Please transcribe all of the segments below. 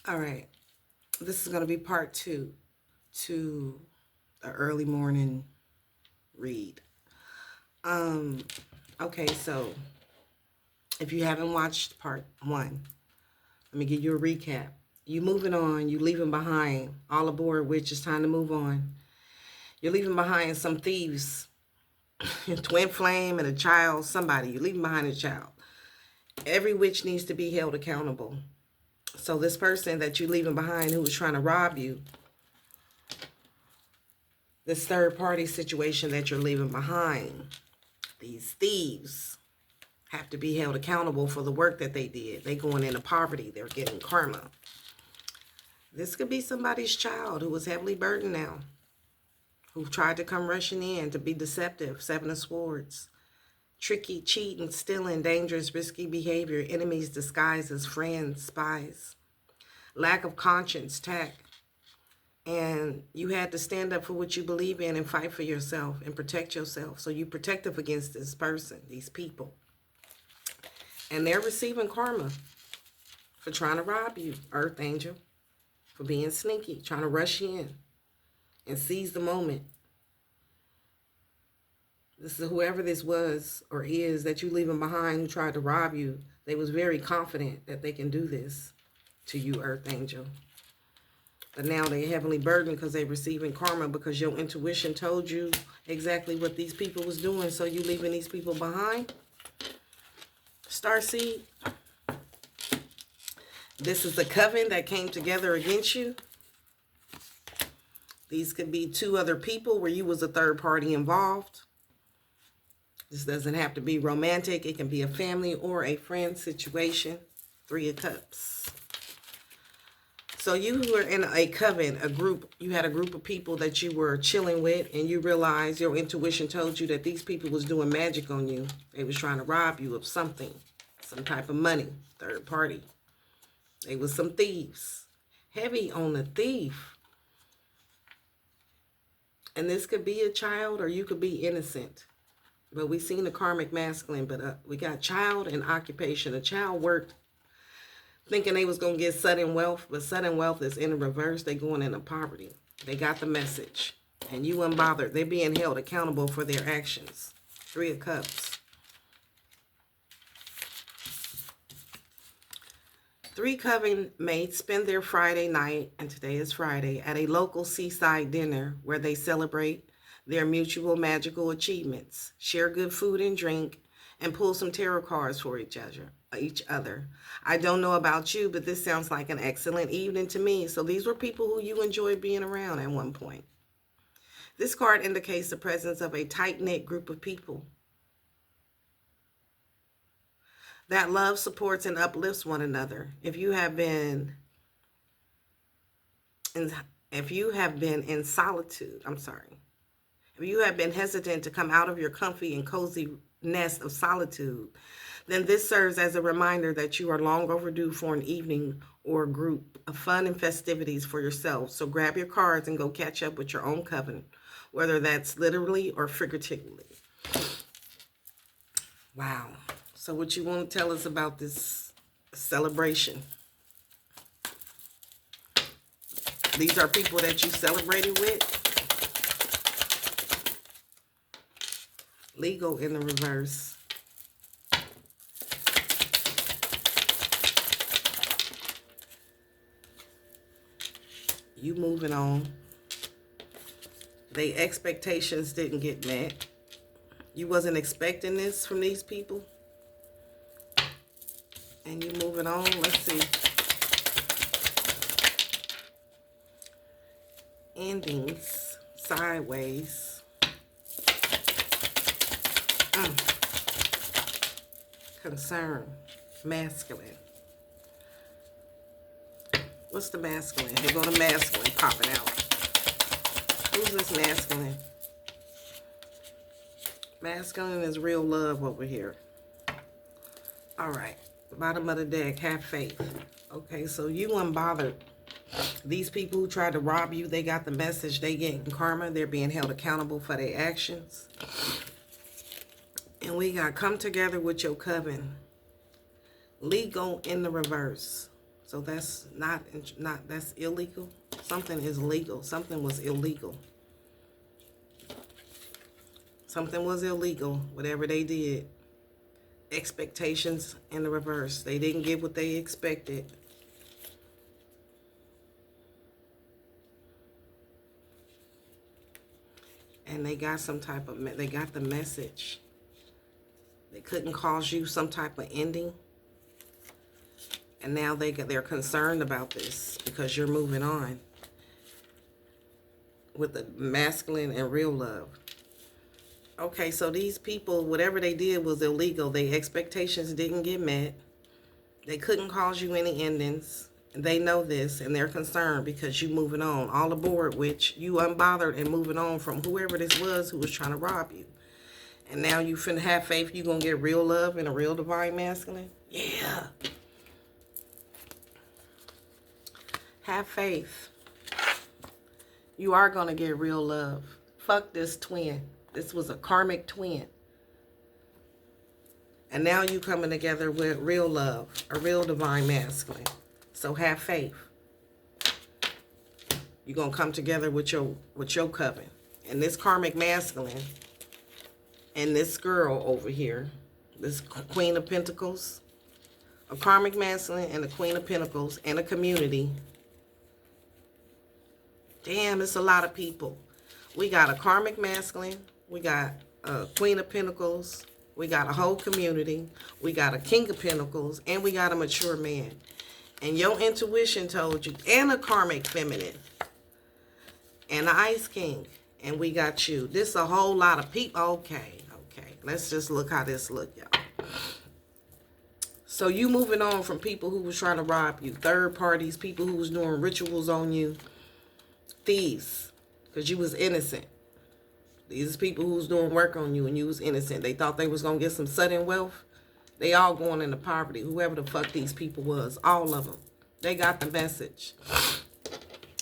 All right. This is going to be part two to the early morning read. Um, okay, so if you haven't watched part one, let me give you a recap. You moving on, you leaving behind, all aboard, which is time to move on. You're leaving behind some thieves, twin flame and a child, somebody. You're leaving behind a child. Every witch needs to be held accountable. So this person that you're leaving behind who was trying to rob you, this third party situation that you're leaving behind, these thieves have to be held accountable for the work that they did. They going into poverty. They're getting karma. This could be somebody's child who was heavily burdened now, who tried to come rushing in to be deceptive. Seven of Swords. Tricky, cheating, stealing, dangerous, risky behavior, enemies disguised as friends, spies. Lack of conscience, tact. And you had to stand up for what you believe in and fight for yourself and protect yourself. So you protective against this person, these people. And they're receiving karma for trying to rob you, Earth Angel, for being sneaky, trying to rush in and seize the moment. This is whoever this was or is that you leaving behind who tried to rob you. They was very confident that they can do this to you, Earth Angel. But now they're heavily burdened because they're receiving karma because your intuition told you exactly what these people was doing. So you leaving these people behind. Starseed. This is the coven that came together against you. These could be two other people where you was a third party involved. This doesn't have to be romantic. It can be a family or a friend situation. Three of Cups. So you were in a coven, a group. You had a group of people that you were chilling with, and you realized your intuition told you that these people was doing magic on you. They was trying to rob you of something, some type of money, third party. They was some thieves. Heavy on the thief. And this could be a child or you could be innocent. But we seen the karmic masculine, but we got child and occupation. A child worked thinking they was going to get sudden wealth, but sudden wealth is in the reverse. They going into poverty. They got the message. And you unbothered. They're being held accountable for their actions. Three of Cups. Three coven mates spend their Friday night, and today is Friday, at a local seaside dinner where they celebrate their mutual magical achievements, share good food and drink, and pull some tarot cards for each other. I don't know about you, but this sounds like an excellent evening to me. So these were people who you enjoyed being around at one point. This card indicates the presence of a tight-knit group of people that love, supports, and uplifts one another. If you have been in solitude, if you have been hesitant to come out of your comfy and cozy nest of solitude, then this serves as a reminder that you are long overdue for an evening or a group of fun and festivities for yourself. So grab your cards and go catch up with your own coven, whether that's literally or figuratively. Wow. So what you want to tell us about this celebration? These are people that you celebrated with. Legal in the reverse. You moving on. Their expectations didn't get met. You wasn't expecting this from these people. And you moving on. Let's see. Endings. Sideways. Concern. Masculine. What's the masculine? Here go the masculine popping out. Who's this masculine? Masculine is real love over here. All right. Bottom of the deck. Have faith. Okay, so you unbothered. These people who tried to rob you, they got the message. They getting karma. They're being held accountable for their actions. And we got come together with your coven. Legal in the reverse. So that's not that's illegal. Something is legal. Something was illegal. Something was illegal, whatever they did. Expectations in the reverse. They didn't get what they expected. And they got some type of, they got the message. They couldn't cause you some type of ending. And now they're concerned about this because you're moving on with the masculine and real love. Okay, so these people, whatever they did was illegal. Their expectations didn't get met. They couldn't cause you any endings. They know this, and they're concerned because you moving on. All aboard, which you unbothered and moving on from whoever this was who was trying to rob you. And now you finna have faith you're going to get real love and a real divine masculine? Yeah. Have faith. You are going to get real love. Fuck this twin. This was a karmic twin. And now you coming together with real love, a real divine masculine. So have faith. You're going to come together with your coven. And this karmic masculine and this girl over here, this Queen of Pentacles, a karmic masculine and a Queen of Pentacles and a community. Damn, it's a lot of people. We got a karmic masculine. We got a Queen of Pentacles. We got a whole community. We got a King of Pentacles. And we got a mature man. And your intuition told you. And a karmic feminine. And an Ice King. And we got you. This a whole lot of people. Okay. Let's just look how this look, y'all. So you moving on from people who was trying to rob you. Third parties. People who was doing rituals on you. Thieves. Because you was innocent. These people who was doing work on you and you was innocent. They thought they was going to get some sudden wealth. They all going into poverty. Whoever the fuck these people was. All of them. They got the message.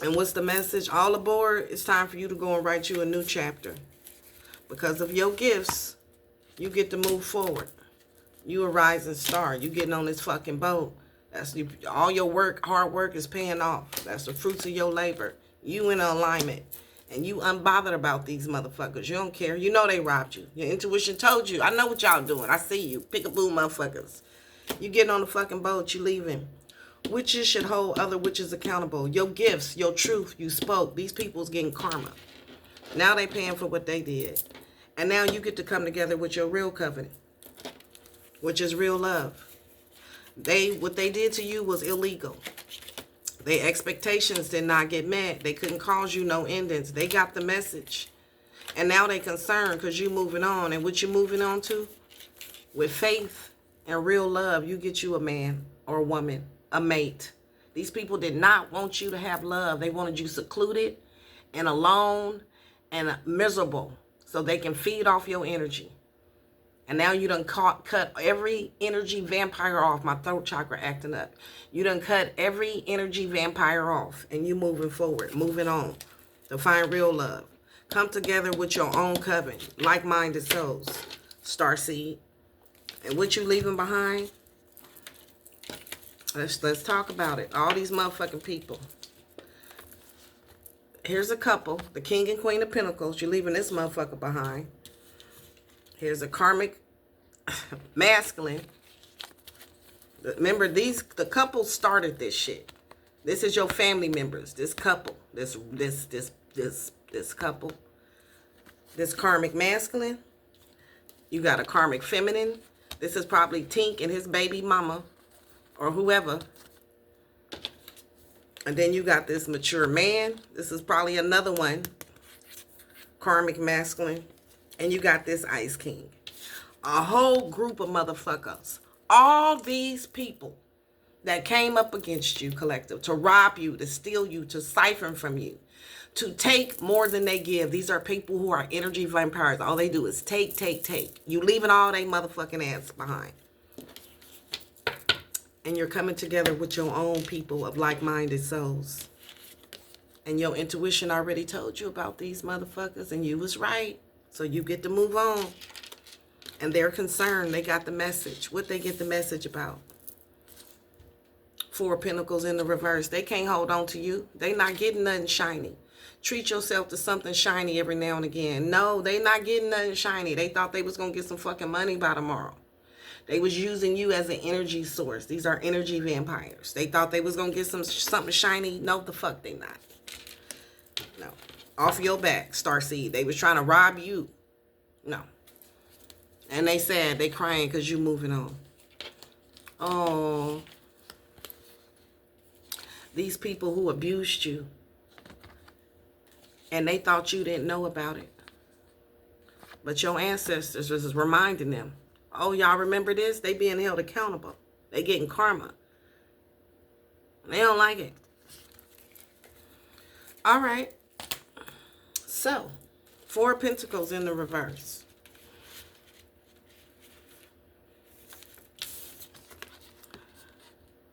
And what's the message? All aboard. It's time for you to go and write you a new chapter. Because of your gifts, you get to move forward. You a rising star. You getting on this fucking boat. That's you, all your work, hard work is paying off. That's the fruits of your labor. You in alignment. And you unbothered about these motherfuckers. You don't care. You know they robbed you. Your intuition told you. I know what y'all doing. I see you. Pick-a-boo motherfuckers. You getting on the fucking boat. You leaving. Witches should hold other witches accountable. Your gifts, your truth, you spoke. These people's getting karma. Now they paying for what they did. And now you get to come together with your real covenant. Which is real love. What they did to you was illegal. Their expectations did not get met. They couldn't cause you no endings. They got the message. And now they concerned because you moving on. And what you moving on to? With faith and real love, you get you a man or a woman, a mate. These people did not want you to have love. They wanted you secluded and alone and miserable so they can feed off your energy. And now you done cut every energy vampire off. My throat chakra acting up. You done cut every energy vampire off. And you moving forward, moving on to find real love. Come together with your own coven, like-minded souls, starseed. And what you leaving behind? Let's talk about it. All these motherfucking people. Here's a couple, the King and Queen of Pentacles. You're leaving this motherfucker behind. Here's a karmic masculine. Remember, the couple started this shit. This is your family members. This couple. This couple. This karmic masculine. You got a karmic feminine. This is probably Tink and his baby mama. Or whoever. And then you got this mature man. This is probably another one. Karmic masculine. And you got this Ice King. A whole group of motherfuckers. All these people that came up against you, collective, to rob you, to steal you, to siphon from you, to take more than they give. These are people who are energy vampires. All they do is take, take, take. You leaving all they motherfucking ass behind. And you're coming together with your own people of like-minded souls. And your intuition already told you about these motherfuckers, and you was right. So you get to move on. And they're concerned. They got the message. What they get the message about? Four of Pentacles in the reverse. They can't hold on to you. They not getting nothing shiny. Treat yourself to something shiny every now and again. No, they not getting nothing shiny. They thought they was going to get some fucking money by tomorrow. They was using you as an energy source. These are energy vampires. They thought they was going to get something shiny. No, the fuck they not. No. Off your back, Starseed. They was trying to rob you. No. And they sad. They crying because you moving on. Oh. These people who abused you. And they thought you didn't know about it. But your ancestors was reminding them. Oh, y'all remember this? They being held accountable. They getting karma. They don't like it. All right. So, Four of Pentacles in the reverse.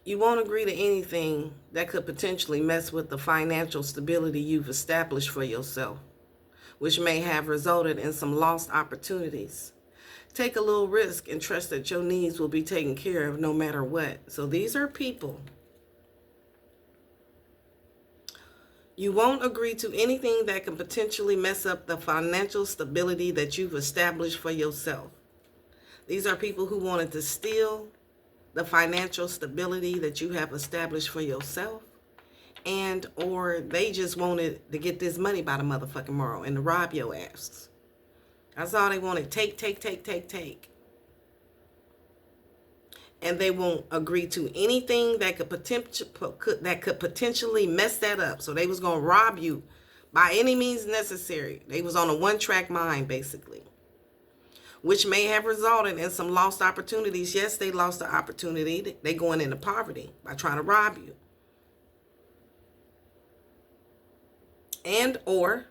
You won't agree to anything that could potentially mess with the financial stability you've established for yourself, which may have resulted in some lost opportunities. Take a little risk and trust that your needs will be taken care of no matter what. So these are people. You won't agree to anything that can potentially mess up the financial stability that you've established for yourself. These are people who wanted to steal the financial stability that you have established for yourself, and or they just wanted to get this money by the motherfucking tomorrow and to rob your ass. That's all they wanted. Take. And they won't agree to anything that could potentially mess that up. So they was going to rob you by any means necessary. They was on a one-track mind, basically, which may have resulted in some lost opportunities. Yes, they lost the opportunity. They going into poverty by trying to rob you. And or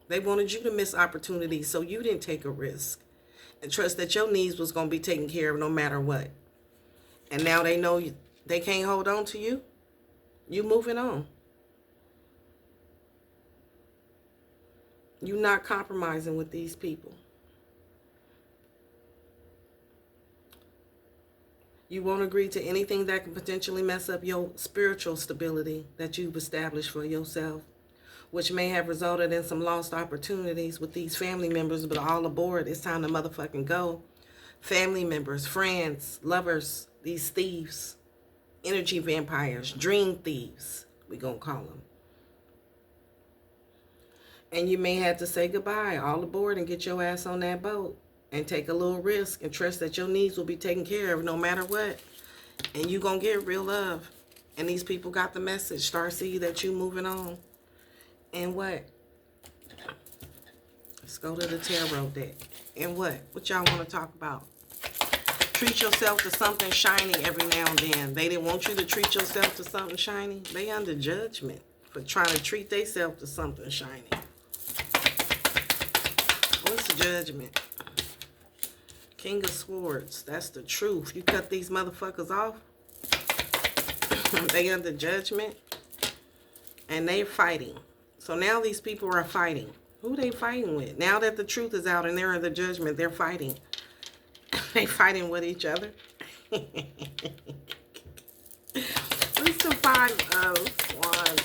they wanted you to miss opportunities so you didn't take a risk and trust that your needs was going to be taken care of no matter what. And now they know they can't hold on to you. You moving on. You not compromising with these people. You won't agree to anything that can potentially mess up your spiritual stability that you've established for yourself, which may have resulted in some lost opportunities with these family members. But all aboard, it's time to motherfucking go. Family members, friends, lovers, these thieves, energy vampires, dream thieves, we gonna call them. And you may have to say goodbye, all aboard, and get your ass on that boat and take a little risk and trust that your needs will be taken care of no matter what. And you gonna get real love. And these people got the message, Starseed, that you moving on. And what? Let's go to the tarot deck. And what? What y'all want to talk about? Treat yourself to something shiny every now and then. They didn't want you to treat yourself to something shiny. They under judgment for trying to treat themselves to something shiny. What's the judgment? King of Swords. That's the truth. You cut these motherfuckers off. They under judgment. And they're fighting. So now these people are fighting. Who they fighting with? Now that the truth is out and they're in the judgment, they're fighting. They fighting with each other. What's the Five of Wands?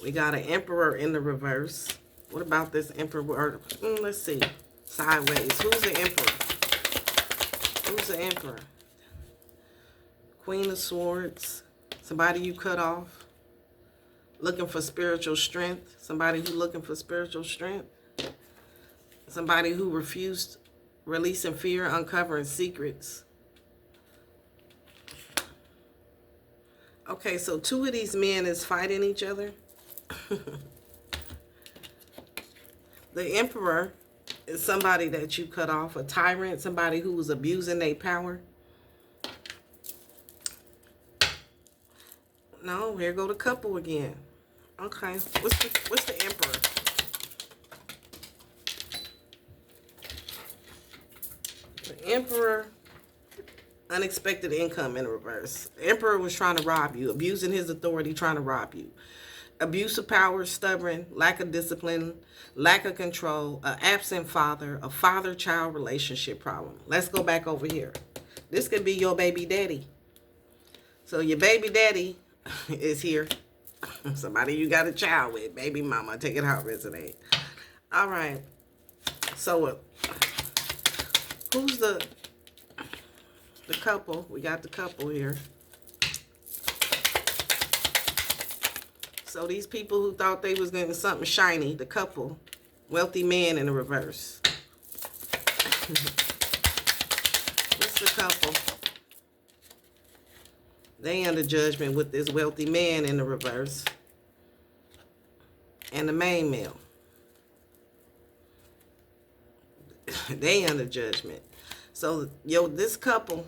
We got an Emperor in the reverse. What about this Emperor? Let's see. Sideways. Who's the Emperor? Who's the Emperor? Queen of Swords. Somebody you cut off. Looking for spiritual strength. Somebody who looking for spiritual strength. Somebody who refused releasing fear, uncovering secrets. Okay, so two of these men is fighting each other. The Emperor is somebody that you cut off, a tyrant, somebody who was abusing their power. No, here go the couple again. Okay, what's the Emperor? The Emperor, unexpected income in reverse. The Emperor was trying to rob you, abusing his authority, trying to rob you. Abuse of power, stubborn, lack of discipline, lack of control, an absent father, a father-child relationship problem. Let's go back over here. This could be your baby daddy. So your baby daddy is here. Somebody you got a child with. Baby mama. Take it how it resonates. All right. So who's the couple? We got the couple here. So these people who thought they was getting something shiny, the couple, wealthy man in the reverse. What's the couple? They under judgment with this wealthy man in the reverse. And the main male. They under judgment. So, this couple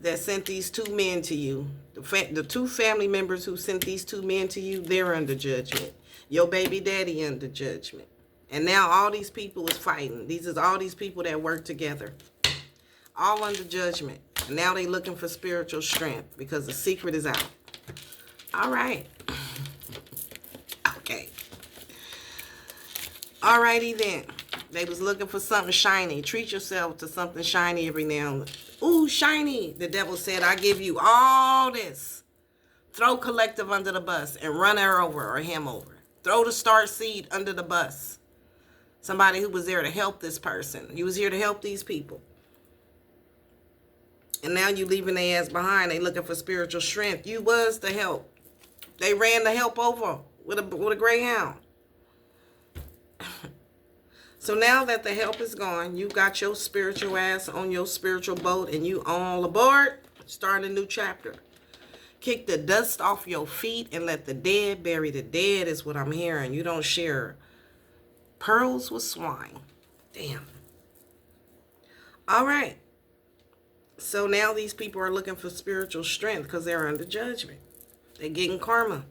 that sent these two men to you, the two family members who sent these two men to you, they're under judgment. Your baby daddy under judgment. And now all these people is fighting. These is all these people that work together. All under judgment. And now they looking for spiritual strength because the secret is out. All right. Okay. Alrighty then. They was looking for something shiny. Treat yourself to something shiny every now and then. Ooh, shiny. The devil said, I give you all this. Throw collective under the bus and run her over or him over. Throw the star seed under the bus. Somebody who was there to help this person. You was here to help these people. And now you leaving their ass behind. They looking for spiritual strength. You was the help. They ran the help over with a greyhound. So now that the help is gone, you got your spiritual ass on your spiritual boat and you all aboard. Start a new chapter. Kick the dust off your feet and let the dead bury the dead is what I'm hearing. You don't share pearls with swine. Damn. All right. So now these people are looking for spiritual strength because they're under judgment. They're getting karma.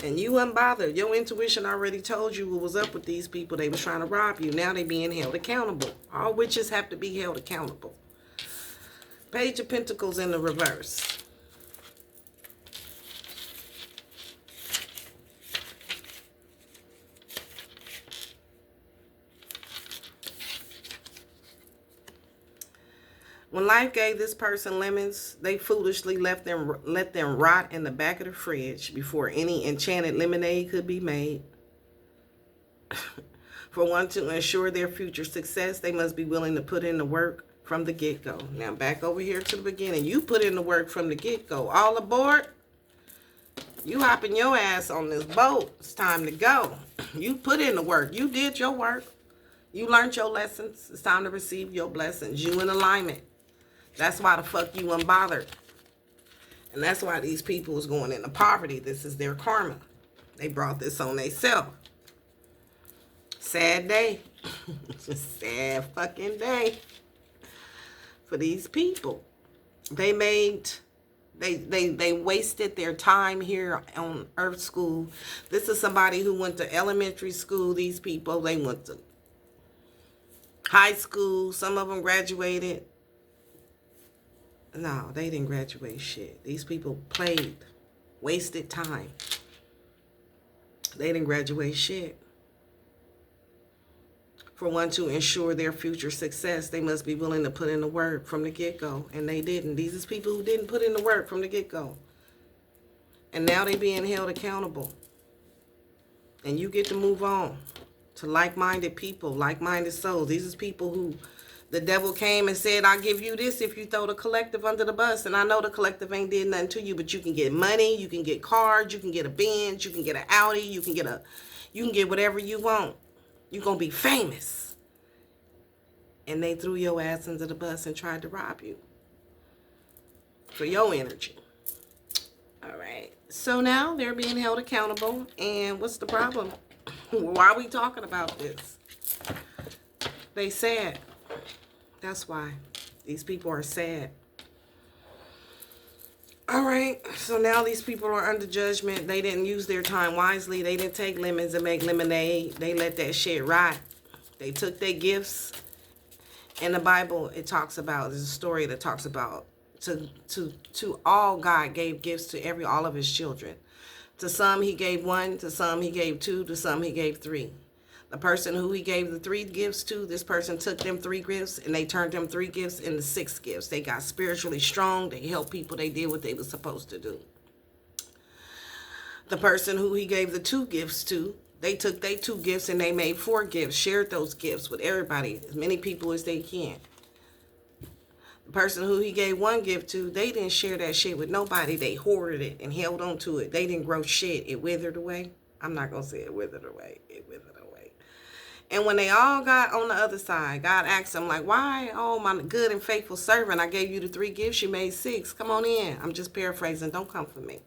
And you unbothered. Your intuition already told you what was up with these people. They was trying to rob you. Now they being held accountable. All witches have to be held accountable. Page of Pentacles in the reverse. When life gave this person lemons, they foolishly let them rot in the back of the fridge before any enchanted lemonade could be made. For one to ensure their future success, they must be willing to put in the work from the get-go. Now back over here to the beginning. You put in the work from the get-go. All aboard. You hopping your ass on this boat. It's time to go. You put in the work. You did your work. You learned your lessons. It's time to receive your blessings. You in alignment. That's why the fuck you unbothered. And that's why these people is going into poverty. This is their karma. They brought this on themselves. Sad day. Sad fucking day for these people. They wasted their time here on Earth School. This is somebody who went to elementary school. These people, they went to high school. Some of them graduated. No, they didn't graduate shit. These people played, wasted time. They didn't graduate shit. For one to ensure their future success, they must be willing to put in the work from the get-go. And they didn't. These is people who didn't put in the work from the get-go. And now they being held accountable. And you get to move on to like-minded people, like-minded souls. These is people who the devil came and said, I'll give you this if you throw the collective under the bus. And I know the collective ain't did nothing to you, but you can get money, you can get cars, you can get a Benz, you can get an Audi, you can get whatever you want. You're going to be famous. And they threw your ass under the bus and tried to rob you for your energy. All right. So now they're being held accountable. And what's the problem? Why are we talking about this? They sad. That's why. These people are sad. All right. So now these people are under judgment. They didn't use their time wisely. They didn't take lemons and make lemonade. They let that shit rot. They took their gifts. In the Bible, it talks about, there's a story that talks about to all God gave gifts to all of his children. To some he gave one, to some he gave two, to some he gave three. The person who he gave the 3 gifts to, this person took them 3 gifts and they turned them 3 gifts into 6 gifts. They got spiritually strong. They helped people. They did what they were supposed to do. The person who he gave the 2 gifts to, they took their 2 gifts and they made 4 gifts, shared those gifts with everybody, as many people as they can. The person who he gave 1 gift to, they didn't share that shit with nobody. They hoarded it and held on to it. They didn't grow shit. It withered away. I'm not going to say it withered away. It withered away. And when they all got on the other side, God asked them, like, why? Oh, my good and faithful servant, I gave you the 3 gifts. You made 6. Come on in. I'm just paraphrasing. Don't come for me.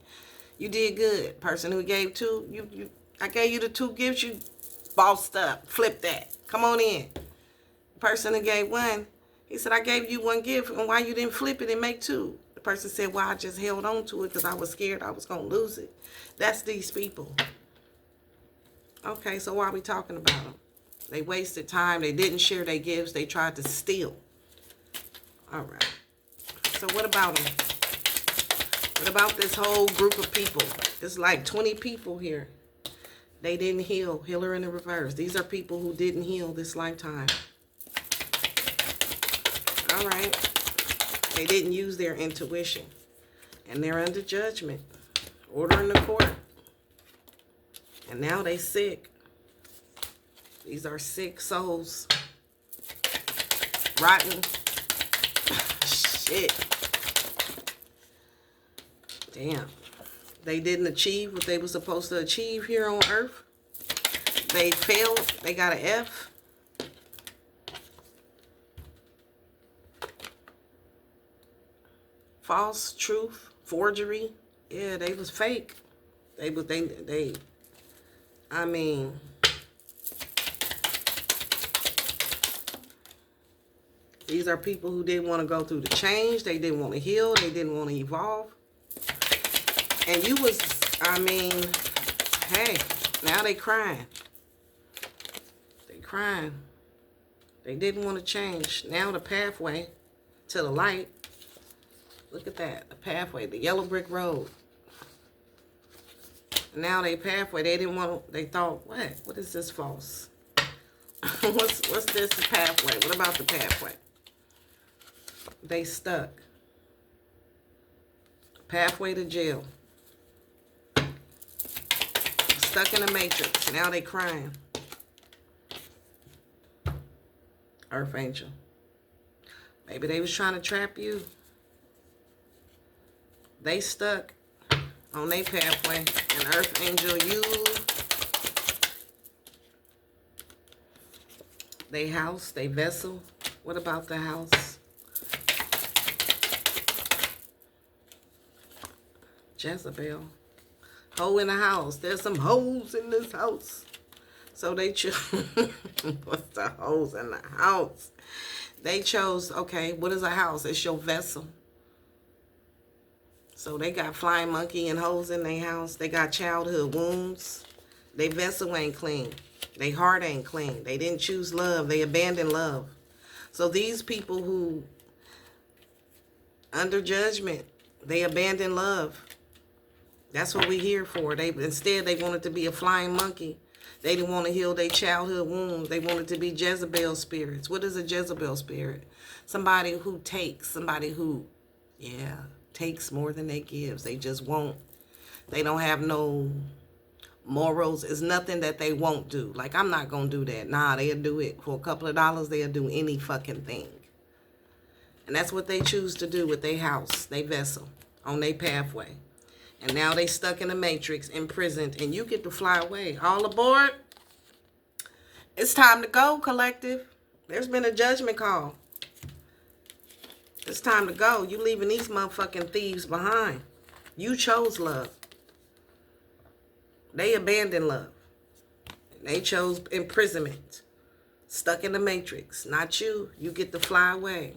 You did good. Person who gave 2, I gave you the 2 gifts. You bossed up. Flip that. Come on in. Person who gave 1, he said, I gave you 1 gift, and why you didn't flip it and make 2? The person said, well, I just held on to it because I was scared I was going to lose it. That's these people. Okay, so why are we talking about them? They wasted time. They didn't share their gifts. They tried to steal. All right. So what about them? What about this whole group of people? It's like 20 people here. They didn't heal. Healer in the reverse. These are people who didn't heal this lifetime. All right. They didn't use their intuition. And they're under judgment. Order in the court. And now they sick. These are sick souls. Rotten. Shit. Damn. They didn't achieve what they were supposed to achieve here on earth. They failed. They got an F. False, truth, forgery. Yeah, they was fake. I mean, these are people who didn't want to go through the change. They didn't want to heal. They didn't want to evolve. And you was, I mean, hey, now they crying. They crying. They didn't want to change. Now the pathway to the light. Look at that. The pathway, the yellow brick road. Now they pathway. They didn't want to, they thought, what? What is this false? what's this pathway? What about the pathway? They stuck. Pathway to jail. Stuck in the matrix. Now they crying. Earth angel. Maybe they was trying to trap you. They stuck on their pathway. And Earth angel, you. They house, they vessel. What about the house? Jezebel. Hoe in the house. There's some hoes in this house. So they chose. What's the hoes in the house? They chose, okay, what is a house? It's your vessel. So they got flying monkey and hoes in their house. They got childhood wounds. Their vessel ain't clean. Their heart ain't clean. They didn't choose love. They abandoned love. So these people who, under judgment, they abandoned love. That's what we're here for. Instead, they wanted to be a flying monkey. They didn't want to heal their childhood wounds. They wanted to be Jezebel spirits. What is a Jezebel spirit? Somebody who takes. Somebody who, takes more than they gives. They just won't. They don't have no morals. It's nothing that they won't do. Like, I'm not going to do that. Nah, they'll do it. For a couple of dollars, they'll do any fucking thing. And that's what they choose to do with their house, their vessel, on their pathway. And now they stuck in the matrix, imprisoned, and you get to fly away. All aboard. It's time to go, collective. There's been a judgment call. It's time to go. You leaving these motherfucking thieves behind. You chose love. They abandoned love. They chose imprisonment. Stuck in the matrix. Not you. You get to fly away.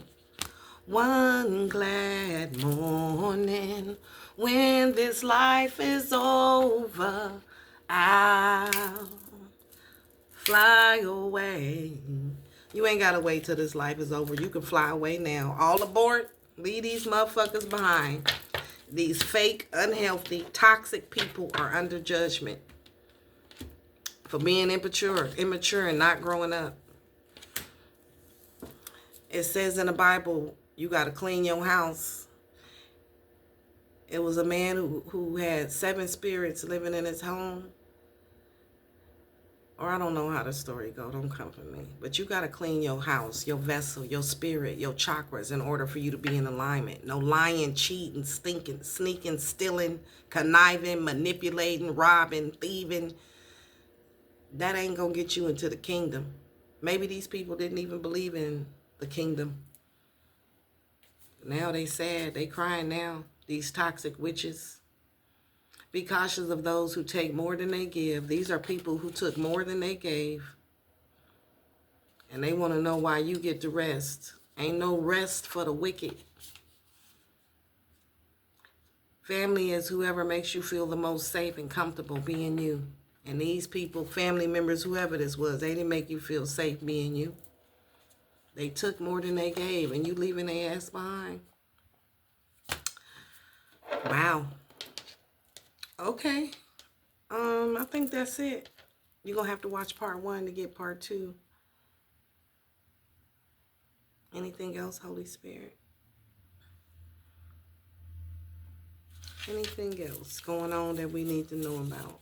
One glad morning, when this life is over, I'll fly away. You ain't got to wait till this life is over. You can fly away now. All aboard. Leave these motherfuckers behind. These fake, unhealthy, toxic people are under judgment for being immature and not growing up. It says in the Bible, you got to clean your house. It was a man who had 7 spirits living in his home. Or I don't know how the story go. Don't come for me. But you got to clean your house, your vessel, your spirit, your chakras in order for you to be in alignment. No lying, cheating, stinking, sneaking, stealing, conniving, manipulating, robbing, thieving. That ain't going to get you into the kingdom. Maybe these people didn't even believe in the kingdom. Now they sad. They crying now. These toxic witches. Be cautious of those who take more than they give. These are people who took more than they gave. And they want to know why you get the rest. Ain't no rest for the wicked. Family is whoever makes you feel the most safe and comfortable being you. And these people, family members, whoever this was, they didn't make you feel safe being you. They took more than they gave, and you leaving their ass behind. Wow. Okay. I think that's it. You're going to have to watch part 1 to get part 2. Anything else, Holy Spirit? Anything else going on that we need to know about?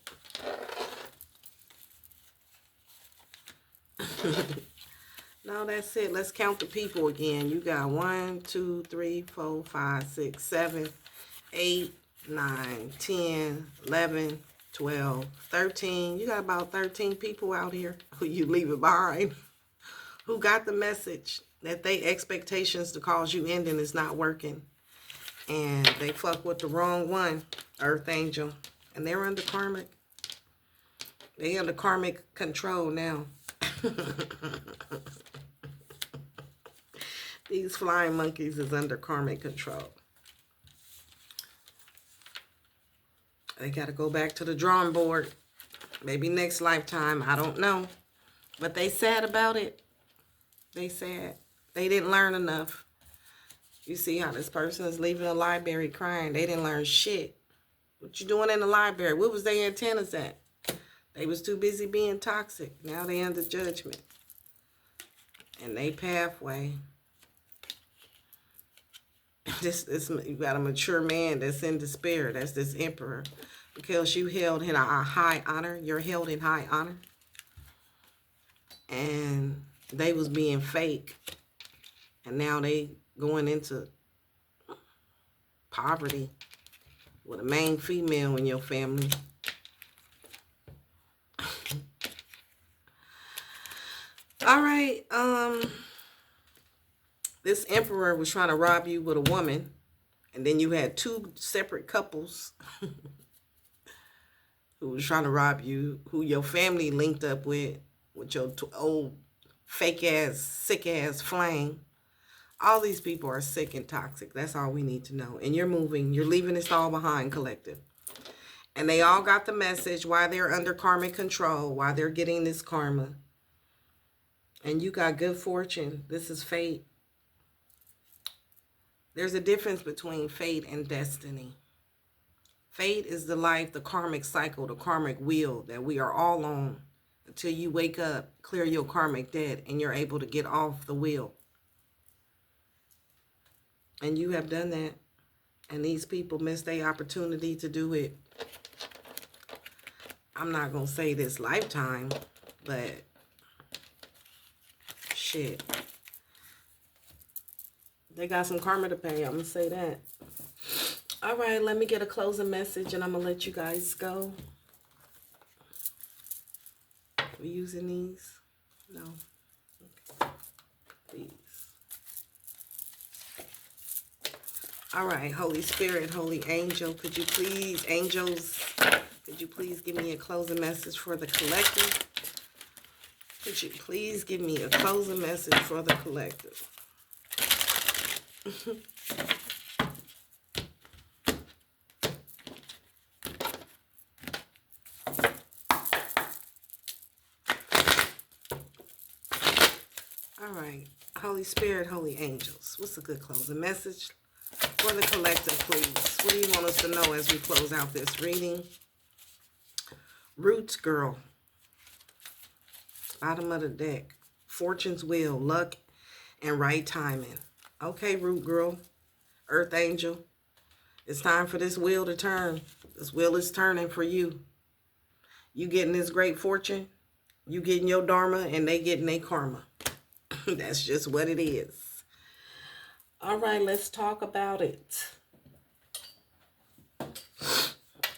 No, that's it. Let's count the people again. You got 1, 2, 3, 4, 5, 6, 7, 8, 9, 10, 11, 12, 13. You got about 13 people out here who you leaving behind who got the message that they expectations to cause you ending is not working. And they fuck with the wrong one, Earth Angel. And they're under karmic. They under karmic control now. These flying monkeys is under karmic control. They got to go back to the drawing board. Maybe next lifetime. I don't know. But they sad about it. They sad. They didn't learn enough. You see how this person is leaving the library crying. They didn't learn shit. What you doing in the library? What was their antennas at? They was too busy being toxic. Now they under judgment. And they pathway. This you got a mature man that's in despair. That's this emperor. Because you held in a high honor. You're held in high honor. And they was being fake. And now they going into poverty with a main female in your family. All right. This emperor was trying to rob you with a woman. And then you had 2 separate couples who was trying to rob you, who your family linked up with your old fake-ass, sick-ass flame. All these people are sick and toxic. That's all we need to know. And you're moving. You're leaving this all behind, collective. And they all got the message why they're under karmic control, why they're getting this karma. And you got good fortune. This is fate. There's a difference between fate and destiny. Fate is the life, the karmic cycle, the karmic wheel that we are all on until you wake up, clear your karmic debt, and you're able to get off the wheel. And you have done that. And these people missed their opportunity to do it. I'm not going to say this lifetime, but shit. They got some karma to pay. I'm going to say that. All right, let me get a closing message and I'm going to let you guys go. We using these? No. Okay. These. All right, Holy Spirit, Holy Angel, could you please, angels, could you please give me a closing message for the collective? Could you please give me a closing message for the collective? All right, Holy Spirit, Holy Angels, what's a good closing message for the collective, please? What do you want us to know as we close out this reading? Roots, girl. Bottom of the deck. Fortune's wheel, luck, and right timing. Okay, root girl, earth angel. It's time for this wheel to turn. This wheel is turning for you. You getting this great fortune. You getting your dharma, and they getting their karma. That's just what it is. All right, let's talk about it.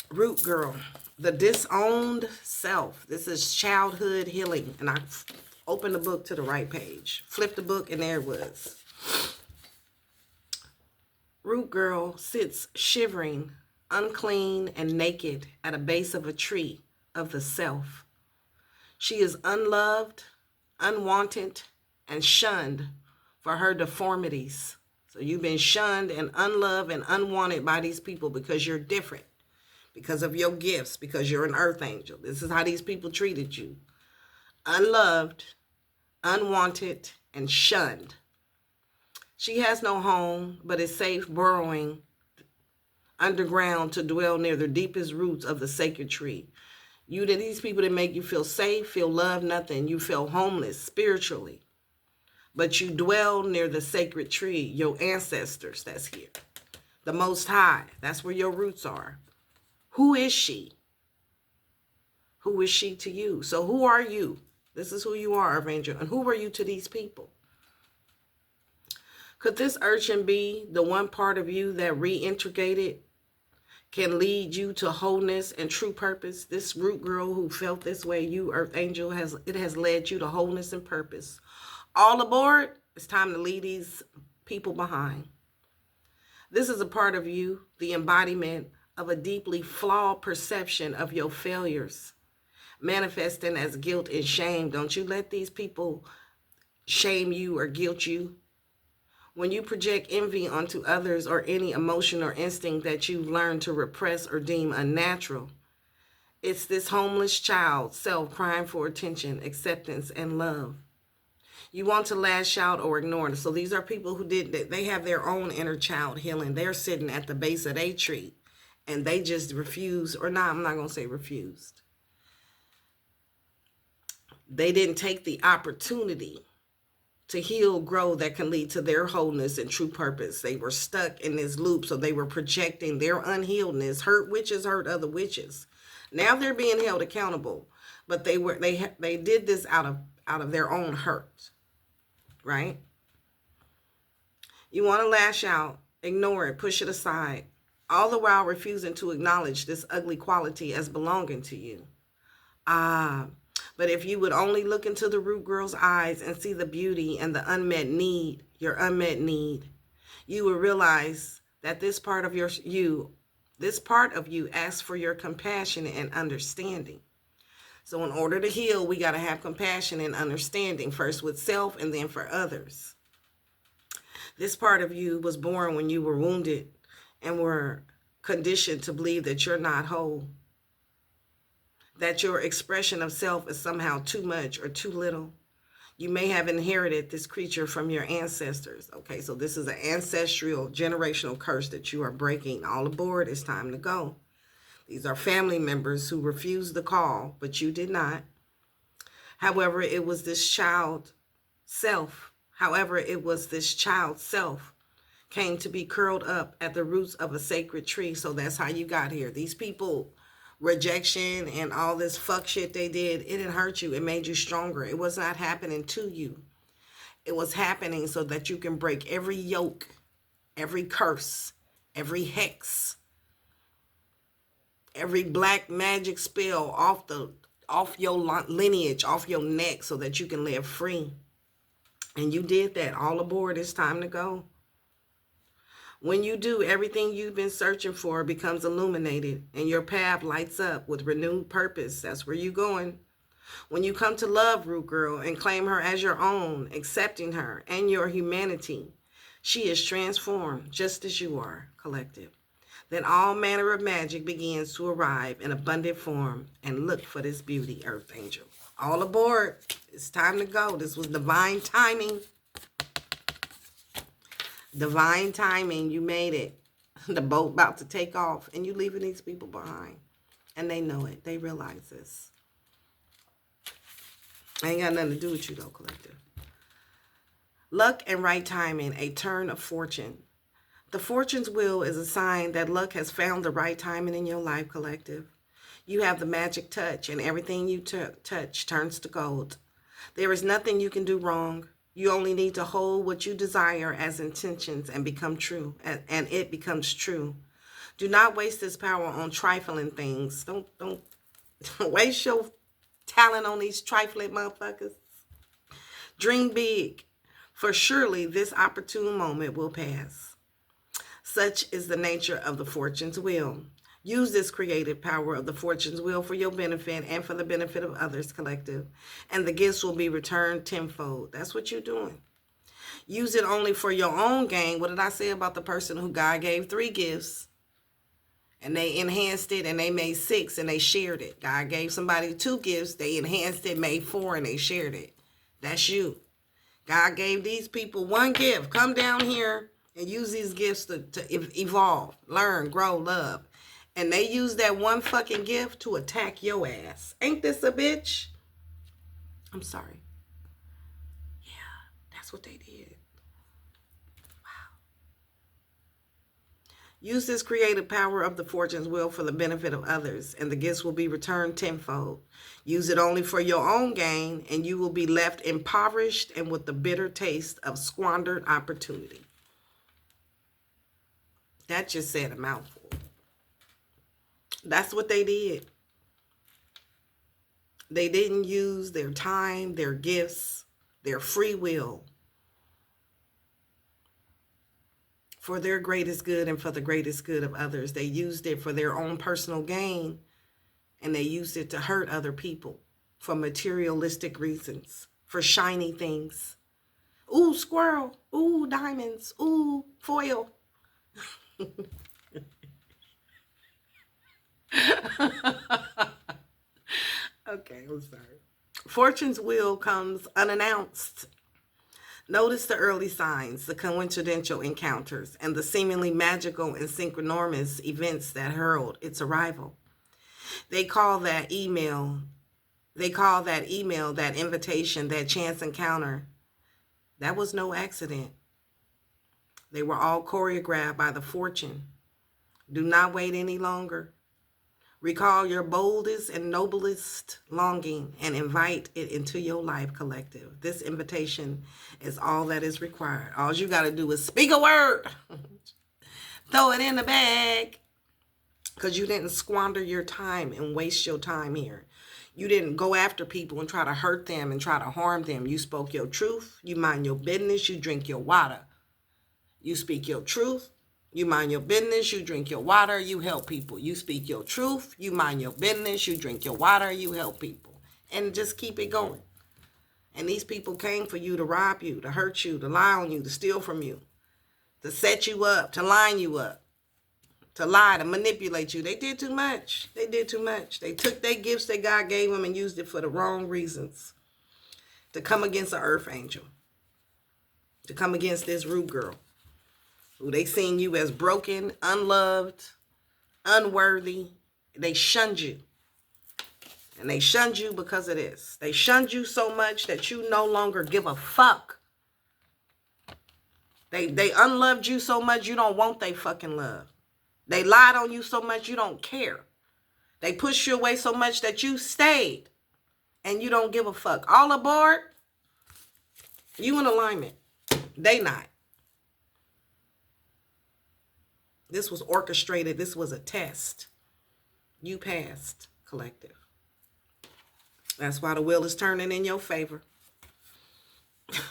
Root girl, the disowned self. This is childhood healing. And I opened the book to the right page. Flipped the book, and there it was. Root girl sits shivering, unclean, and naked at a base of a tree of the self. She is unloved, unwanted, and shunned for her deformities. So you've been shunned and unloved and unwanted by these people because you're different, because of your gifts, because you're an earth angel. This is how these people treated you. Unloved, unwanted, and shunned. She has no home, but is safe burrowing underground to dwell near the deepest roots of the sacred tree. These people that make you feel safe, feel loved, nothing. You feel homeless spiritually. But you dwell near the sacred tree, your ancestors that's here. The Most High, that's where your roots are. Who is she? Who is she to you? So who are you? This is who you are, Earth Angel. And who are you to these people? Could this urchin be the one part of you that reintegrated can lead you to wholeness and true purpose? This root girl who felt this way, you Earth Angel, has led you to wholeness and purpose. All aboard. It's time to leave these people behind. This is a part of you, the embodiment of a deeply flawed perception of your failures, manifesting as guilt and shame. Don't you let these people shame you or guilt you. When you project envy onto others or any emotion or instinct that you've learned to repress or deem unnatural, it's this homeless child self crying for attention, acceptance, and love. You want to lash out or ignore it. So these are people who they have their own inner child healing. They're sitting at the base of their tree and they just refuse, or not, I'm not going to say refused. They didn't take the opportunity to heal, grow, that can lead to their wholeness and true purpose. They were stuck in this loop, so they were projecting their unhealedness. Hurt witches hurt other witches. Now they're being held accountable, but they did this out of their own hurt, right? You want to lash out, ignore it, push it aside, all the while refusing to acknowledge this ugly quality as belonging to you. But if you would only look into the root girl's eyes and see the beauty and the unmet need, your unmet need, you will realize that this part of you asks for your compassion and understanding. So in order to heal, we got to have compassion and understanding, first with self and then for others. This part of you was born when you were wounded and were conditioned to believe that you're not whole, that your expression of self is somehow too much or too little. You may have inherited this creature from your ancestors. Okay, so this is an ancestral generational curse that you are breaking. All aboard, it's time to go. These are family members who refused the call, but you did not. However, it was this child self came to be curled up at the roots of a sacred tree. So that's how you got here. These people, rejection and all this fuck shit they did, it didn't hurt you. It made you stronger. It was not happening to you. It was happening so that you can break every yoke, every curse, every hex, every black magic spell off your lineage, off your neck, so that you can live free. And you did that. All aboard. It's time to go. When you do, everything you've been searching for becomes illuminated and your path lights up with renewed purpose. That's where you're going. When you come to love Root Girl and claim her as your own, accepting her and your humanity, she is transformed just as you are, collective. Then all manner of magic begins to arrive in abundant form, and look for this beauty, Earth Angel. All aboard. It's time to go. This was divine timing. Divine timing. You made it. The boat about to take off, and you leaving these people behind. And they know it. They realize this. Ain't got nothing to do with you though, collective. Luck and right timing, a turn of fortune. The fortune's wheel is a sign that luck has found the right timing in your life, collective. You have the magic touch, and everything you touch turns to gold. There is nothing you can do wrong. You only need to hold what you desire as intentions and become true, and it becomes true. Do not waste this power on trifling things. Don't waste your talent on these trifling motherfuckers. Dream big, for surely this opportune moment will pass. Such is the nature of the fortune's wheel. Use this creative power of the fortune's wheel for your benefit and for the benefit of others, collective. And the gifts will be returned tenfold. That's what you're doing. Use it only for your own gain. What did I say about the person who God gave 3 gifts? And they enhanced it and they made 6 and they shared it. God gave somebody 2 gifts. They enhanced it, made 4 and they shared it. That's you. God gave these people 1 gift. Come down here and use these gifts to evolve, learn, grow, love. And they use that 1 fucking gift to attack your ass. Ain't this a bitch? I'm sorry. Yeah, that's what they did. Wow. Use this creative power of the fortune's wheel for the benefit of others, and the gifts will be returned tenfold. Use it only for your own gain, and you will be left impoverished and with the bitter taste of squandered opportunity. That just said a mouthful. That's what they did. They didn't use their time, their gifts, their free will for their greatest good and for the greatest good of others. They used it for their own personal gain, and they used it to hurt other people for materialistic reasons, for shiny things. Ooh, squirrel. Ooh, diamonds. Ooh, foil. Okay, I'm sorry. Fortune's wheel comes unannounced. Notice the early signs, the coincidental encounters, and the seemingly magical and synchronous events that herald its arrival. They call that email, that invitation, that chance encounter. That was no accident. They were all choreographed by the fortune. Do not wait any longer. Recall your boldest and noblest longing and invite it into your life, collective. This invitation is all that is required. All you got to do is speak a word. Throw it in the bag. Because you didn't squander your time and waste your time here. You didn't go after people and try to hurt them and try to harm them. You spoke your truth. You mind your business. You drink your water. You speak your truth. You mind your business, you drink your water, you help people. You speak your truth, you mind your business, you drink your water, you help people. And just keep it going. And these people came for you to rob you, to hurt you, to lie on you, to steal from you, to set you up, to line you up, to lie, to manipulate you. They did too much. They did too much. They took their gifts that God gave them and used it for the wrong reasons. To come against an earth angel. To come against this rude girl. Who they seen you as broken, unloved, unworthy. They shunned you. And they shunned you because of this. They shunned you so much that you no longer give a fuck. They unloved you so much you don't want they fucking love. They lied on you so much you don't care. They pushed you away so much that you stayed. And you don't give a fuck. All aboard. You in alignment. They not. This was orchestrated. This was a test. You passed, collective. That's why the wheel is turning in your favor.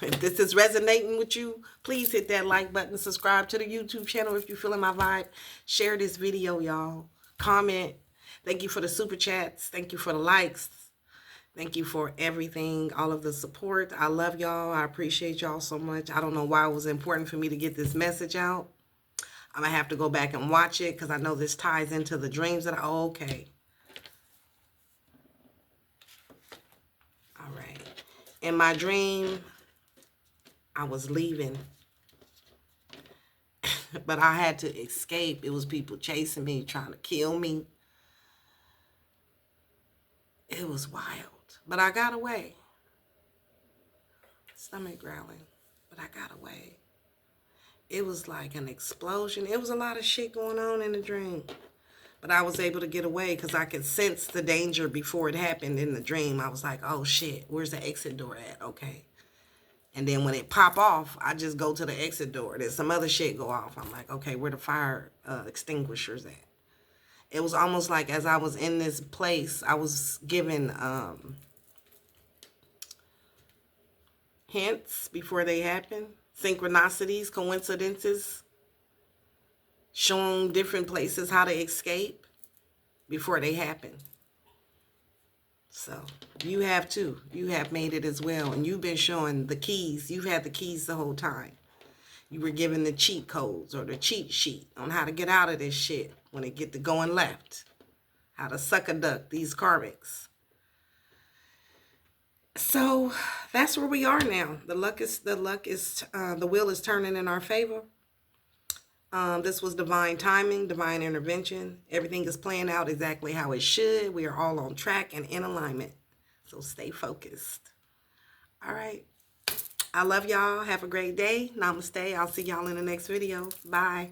If this is resonating with you, please hit that like button. Subscribe to the YouTube channel if you're feeling my vibe. Share this video, y'all. Comment. Thank you for the super chats. Thank you for the likes. Thank you for everything, all of the support. I love y'all. I appreciate y'all so much. I don't know why it was important for me to get this message out. I'm going to have to go back and watch it because I know this ties into the dreams that okay. All right. In my dream, I was leaving. But I had to escape. It was people chasing me, trying to kill me. It was wild. But I got away. Stomach growling. But I got away. It was like an explosion. It was a lot of shit going on in the dream. But I was able to get away because I could sense the danger before it happened in the dream. I was like, oh shit, where's the exit door at? Okay. And then when it pop off, I just go to the exit door. There's some other shit go off. I'm like, okay, where the fire extinguishers at? It was almost like as I was in this place, I was given hints before they happen. Synchronicities, coincidences. Showing different places how to escape before they happen. So you have too. You have made it as well. And you've been showing the keys. You've had the keys the whole time. You were given the cheat codes or the cheat sheet on how to get out of this shit when it get to going left. How to suck a duck, these karmics. So that's where we are now. The wheel is turning in our favor. This was divine timing, divine intervention. Everything is playing out exactly how it should. We are all on track and in alignment. So stay focused. All right. I love y'all. Have a great day. Namaste. I'll see y'all in the next video. Bye.